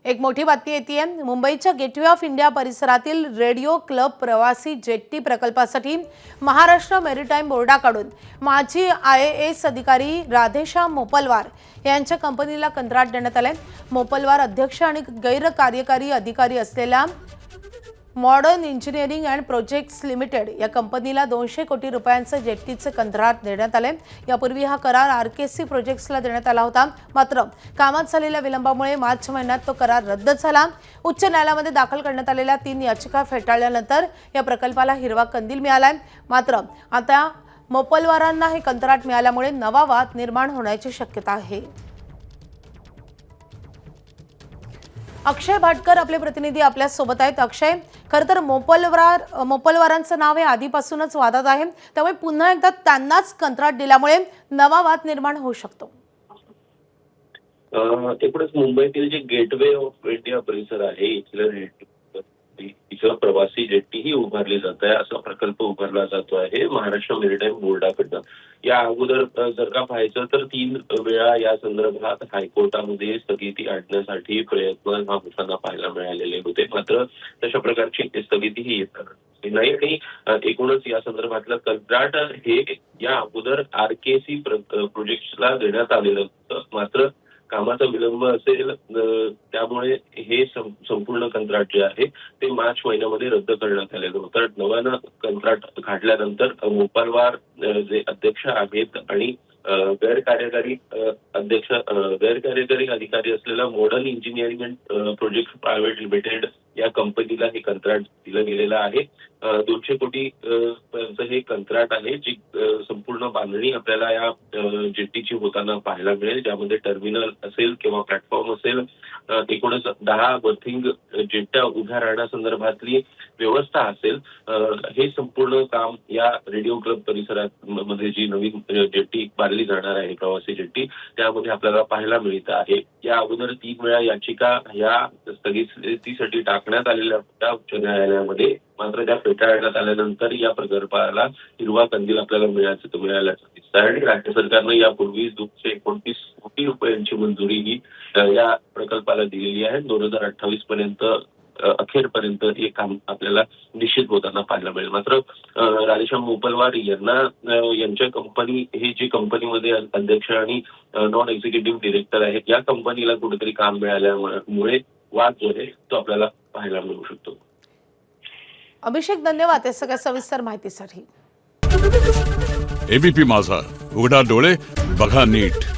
एक मोठी बातमी येते मुंबईच्या गेटवे ऑफ इंडिया परिसरातील रेडिओ क्लब प्रवासी जेट्टी प्रकल्पासाठी महाराष्ट्र मेरीटाईम बोर्डाकडून माजी IAS अधिकारी राधेश्याम मोपलवार यांच्या कंपनीला कंत्राट देण्यात आले। मोपलवार अध्यक्ष आणि गैर कार्यकारी अधिकारी असलेल्या modern engineering and projects limited या कंपनीला 200 कोटी रुपयांचे जेट्टीचे कंत्राट देण्यात आले। यापूर्वी हा करार RKC प्रोजेक्ट्सला देण्यात आला होता, मात्र कामात झालेल्या विलंबामुळे मार्च महिन्यात तो करार रद्द झाला। उच्च न्यायालयामध्ये दाखल करण्यात आलेल्या 3 याचिका फेटाळल्यानंतर या प्रकल्पाला हिरवा कंदील मिळालाय। मात्र आता मोपलवारांना हे कंत्राट मिळाल्यामुळे नवा वाद निर्माण होण्याची शक्यता आहे। अक्षय भाटकर आपले प्रतिनिधी आपल्या सोबत आहेत। अक्षय, खरं तर मोपलवारांचं नाव हे आधीपासूनच वादात आहे, त्यामुळे पुन्हा एकदा त्यांनाच कंत्राट दिल्यामुळे नवा वाद निर्माण होऊ शकतो। एकूणच मुंबईतील जे गेटवे ऑफ इंडिया परिसर आहे इथलं प्रवासी जेट्टी ही उभारली जात आहे, असा प्रकल्प उभारला जातो आहे महाराष्ट्र मेरीटाईम बोर्डाकडनं। या अगोदर जर का पाहायचं तर 3 वेळा या संदर्भात हायकोर्टामध्ये स्थगिती आणण्यासाठी प्रयत्न हा होताना पाहायला मिळालेले होते, मात्र तशा प्रकारची स्थगिती ही येत नाही। आणि एकूणच या संदर्भातलं कंत्राट हे या अगोदर RKC प्रोजेक्ट्सला देण्यात आलेलं होतं, मात्र कामाचा विलंब असेल त्यामुळे हे संपूर्ण कंत्राट जे आहे ते मार्च महिन्यामध्ये रद्द करण्यात आलेलं होतं। नव्यानं कंत्राट काढल्यानंतर मोपलवार जे अध्यक्ष आहेत आणि गैरकार्यकारी अधिकारी असलेला modern engineering and project private limited या कंपनीला हे कंत्राट दिलं गेलेलं आहे। 200 कोटी हे कंत्राट आहे, जी संपूर्ण बांधणी आपल्याला या जेट्टीची होताना पाहायला मिळेल, ज्यामध्ये टर्मिनल असेल किंवा प्लॅटफॉर्म असेल, एकूणच 10 बर्थिंग जेट्ट्या उभ्या राहण्यासंदर्भातली व्यवस्था असेल। हे संपूर्ण काम या रेडिओ क्लब परिसरात मध्ये जी नवीन जेट्टी बांधली जाणार आहे प्रवासी जेट्टी, त्यामध्ये आपल्याला पाहायला मिळत आहे। या अगोदर 3 वेळा याचिका या स्थगितीसाठी टाकण्यात आलेल्या होत्या उच्च न्यायालयामध्ये, मात्र त्या फेटाळण्यात आल्यानंतर या प्रकल्पाला हिरवा कंदील आपल्याला मिळाल्याचं दिसतं आहे। आणि राज्य सरकारनं यापूर्वी 229 कोटी रुपयांची मंजुरी ही या प्रकल्पाला दिलेली आहे। 2028 पर्यंत अखेरपर्यंत हे काम आपल्याला निश्चित होताना पाहायला मिळेल। मात्र राधेश्याम मोपलवार यांच्या कंपनी ही जी कंपनीमध्ये अध्यक्ष आणि नॉन एक्झिक्युटिव्ह डिरेक्टर आहेत, या कंपनीला कुठेतरी काम मिळाल्यामुळे वाद जो आहे तो आपल्याला पाहायला मिळू शकतो। अभिषेक, धन्यवाद या सगळ्या सविस्तर माहितीसाठी। ABP माझा, उघडा डोळे बघा नीट।